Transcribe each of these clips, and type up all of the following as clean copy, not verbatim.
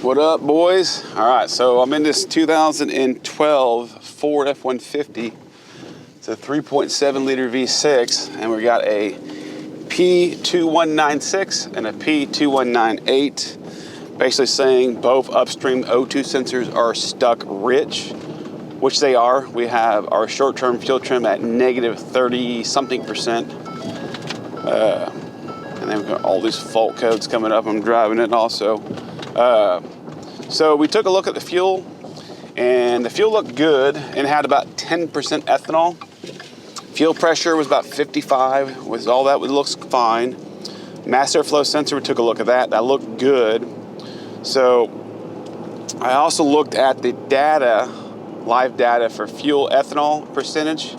What up, boys? All right, so I'm in this 2012 Ford F150. It's a 3.7 liter V6, and we got a P2196 and a P2198, basically saying both upstream O2 sensors are stuck rich, which they are. We have our short-term fuel trim at negative 30-something%. And then we've got all these fault codes coming up. I'm driving it also. So we took a look at the fuel, and the fuel looked good and had about 10% ethanol. Fuel pressure was about 55, was all that looks fine. Mass airflow sensor, we took a look at that. That looked good. So I also looked at the data, live data for fuel ethanol percentage,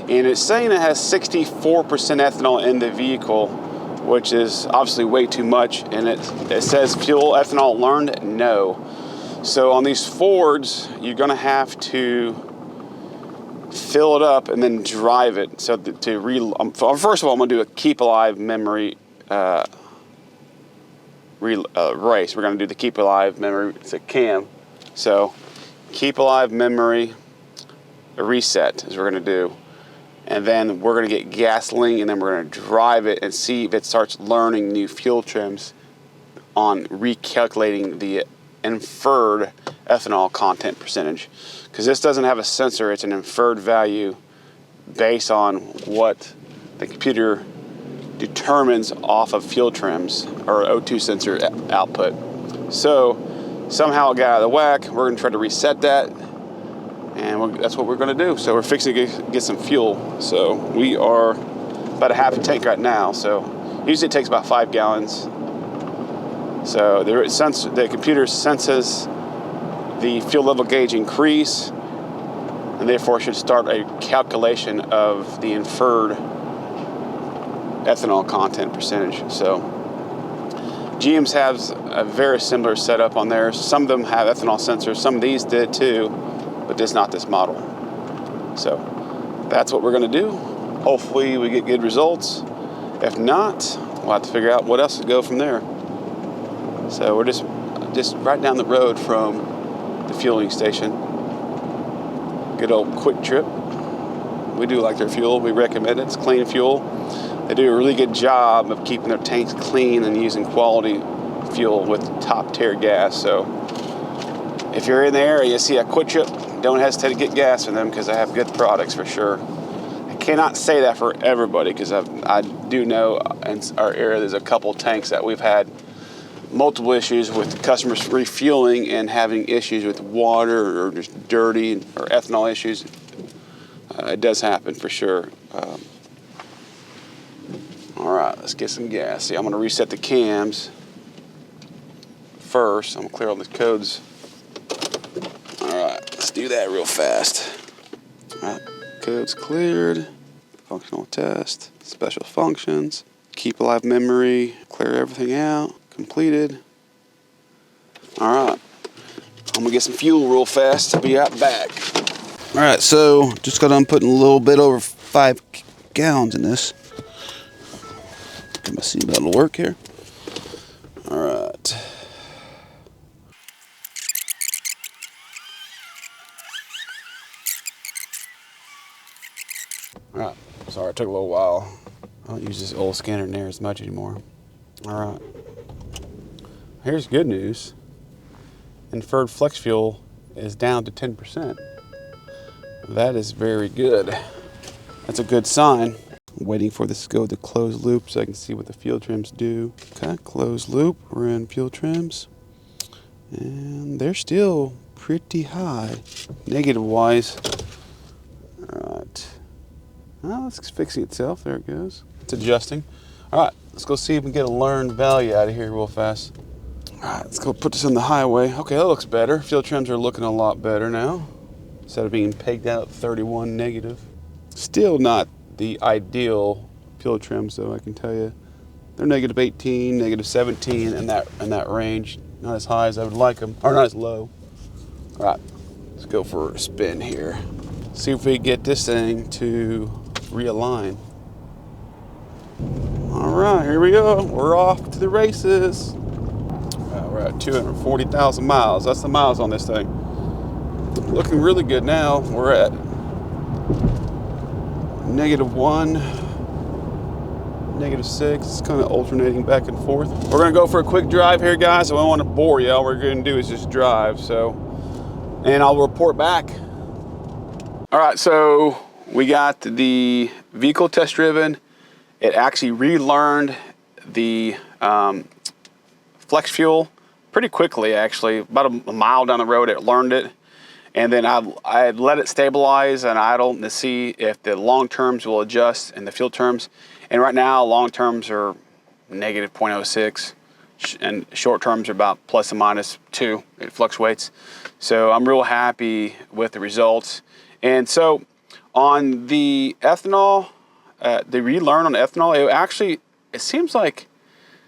and it's saying it has 64% ethanol in the vehicle, which is obviously way too much, and it says fuel ethanol learned, no. So on these Fords, you're gonna have to fill it up and then drive it. So first of all, I'm gonna do a keep alive memory race. We're gonna do the keep alive memory, it's a cam. So keep alive memory reset is what we're gonna do. And then we're gonna get gasoline, and then we're gonna drive it and see if it starts learning new fuel trims on recalculating the inferred ethanol content percentage. Because this doesn't have a sensor, it's an inferred value based on what the computer determines off of fuel trims or O2 sensor output. So somehow it got out of the whack. We're gonna try to reset that, and that's what we're gonna do. So we're fixing to get some fuel. So we are about a half a tank right now. So usually it takes about 5 gallons. So the computer senses the fuel level gauge increase, and therefore should start a calculation of the inferred ethanol content percentage. So GM's has a very similar setup on theirs. Some of them have ethanol sensors. Some of these did too, but just not this model. So that's what we're gonna do. Hopefully we get good results. If not, we'll have to figure out what else to go from there. So we're just right down the road from the fueling station. Good old Quick Trip. We do like their fuel. We recommend it. It's clean fuel. They do a really good job of keeping their tanks clean and using quality fuel with top tier gas. So if you're in the area, you see a Quick Trip, don't hesitate to get gas from them, because they have good products for sure. I cannot say that for everybody, because I do know in our area there's a couple tanks that we've had multiple issues with customers refueling and having issues with water or just dirty or ethanol issues. It does happen for sure. All right, let's get some gas. See, I'm gonna reset the cams first. I'm gonna clear all these codes. All right, let's do that real fast. All right, codes cleared. Functional test, special functions, keep alive memory, clear everything out. Completed. All right, I'm gonna get some fuel real fast. I'll be right back. All right, so just got done putting a little bit over 5 gallons in this. Get my seatbelt to work here. All right. All right, sorry it took a little while. I don't use this old scanner near as much anymore. All right. Here's good news. Inferred flex fuel is down to 10%. That is very good. That's a good sign. I'm waiting for this to go to closed loop so I can see what the fuel trims do. Okay, closed loop. We're in fuel trims. And they're still pretty high, negative wise. All right. Well, it's fixing itself. There it goes. It's adjusting. All right, let's go see if we can get a learned value out of here real fast. All right, let's go put this on the highway. Okay, that looks better. Fuel trims are looking a lot better now, instead of being pegged out at 31 negative. Still not the ideal fuel trims, though, I can tell you. They're negative 18, negative 17 in that range. Not as high as I would like them, or not as low. All right, let's go for a spin here. See if we get this thing to realign. All right, here we go. We're off to the races. We're at 240,000 miles. That's the miles on this thing. Looking really good now. We're at -1, -6. It's kind of alternating back and forth. We're gonna go for a quick drive here, guys. I don't want to bore you. All we're gonna do is just drive. And I'll report back. All right, so we got the vehicle test driven. It actually relearned the flex fuel pretty quickly, actually. About a mile down the road, it learned it. And then I let it stabilize and idle to see if the long terms will adjust and the fuel terms. And right now, long terms are -0.06 and short terms are about ±2. It fluctuates. So I'm real happy with the results. And so on the ethanol, the relearn on ethanol, it seems like,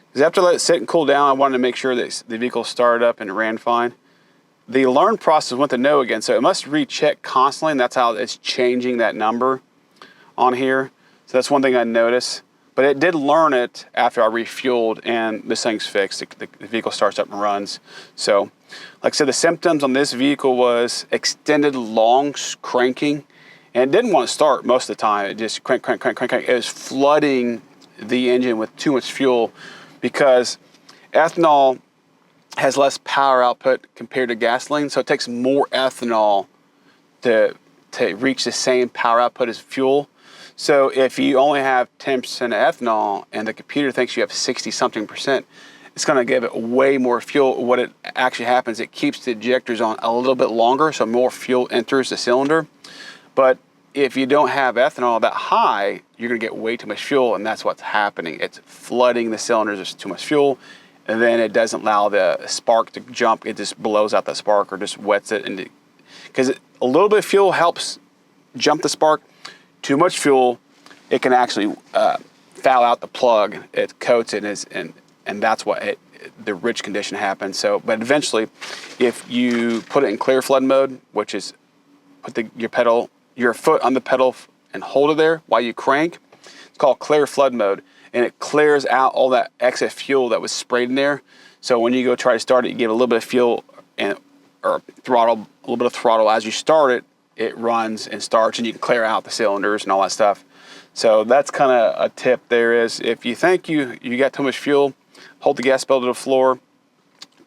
because after I let it sit and cool down, I wanted to make sure that the vehicle started up and it ran fine. The learn process went to no again, so it must recheck constantly, and that's how it's changing that number on here. So that's one thing I noticed. But it did learn it after I refueled, and this thing's fixed. The vehicle starts up and runs. So, like I said, the symptoms on this vehicle was extended long cranking, and it didn't want to start most of the time. It just crank, crank, crank, crank, crank. It was flooding the engine with too much fuel because ethanol has less power output compared to gasoline, so it takes more ethanol to reach the same power output as fuel. So if you only have 10% of ethanol and the computer thinks you have 60-something%, it's going to give it way more fuel. What it actually happens, it keeps the ejectors on a little bit longer, so more fuel enters the cylinder. But if you don't have ethanol that high, you're going to get way too much fuel, and that's what's happening. It's flooding the cylinders. There's too much fuel. And then it doesn't allow the spark to jump. It just blows out the spark or just wets it. Because a little bit of fuel helps jump the spark. Too much fuel, it can actually foul out the plug. It coats it, and that's what the rich condition happens. So, but eventually, if you put it in clear flood mode, which is put your foot on the pedal and hold it there while you crank, it's called clear flood mode. And it clears out all that excess fuel that was sprayed in there. So when you go try to start it, you give a little bit of fuel or throttle, a little bit of throttle as you start it. It runs and starts, and you can clear out the cylinders and all that stuff. So that's kind of a tip there is if you think you got too much fuel, hold the gas pedal to the floor,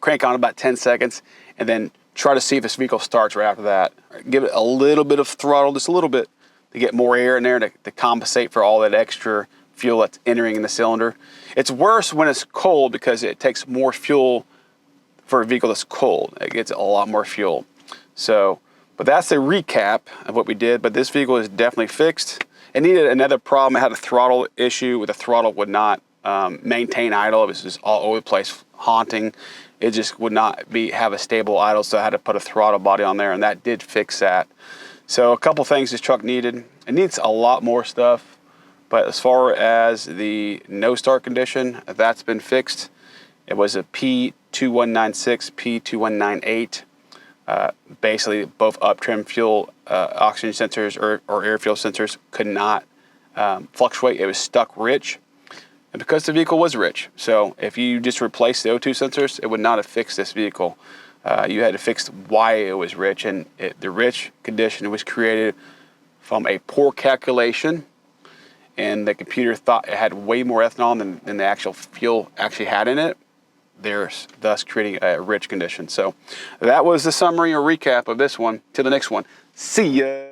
crank on about 10 seconds, and then try to see if this vehicle starts right after that. Give it a little bit of throttle, just a little bit, to get more air in there to compensate for all that extra fuel that's entering in the cylinder. It's worse when it's cold because it takes more fuel for a vehicle that's cold. It gets a lot more fuel. So, but that's the recap of what we did. But this vehicle is definitely fixed. It needed another problem. It had a throttle issue where the throttle would not maintain idle. It was just all over the place, haunting. It just would not have a stable idle. So I had to put a throttle body on there, and that did fix that. So a couple things this truck needed. It needs a lot more stuff. But as far as the no start condition, that's been fixed. It was a P2196 P2198. Basically, both up trim fuel oxygen sensors or air fuel sensors could not fluctuate. It was stuck rich, and because the vehicle was rich. So if you just replaced the O2 sensors, it would not have fixed this vehicle. You had to fix why it was rich, and the rich condition was created from a poor calculation. And the computer thought it had way more ethanol than the actual fuel actually had in it, thus creating a rich condition. So that was the summary or recap of this one. To the next one. See ya.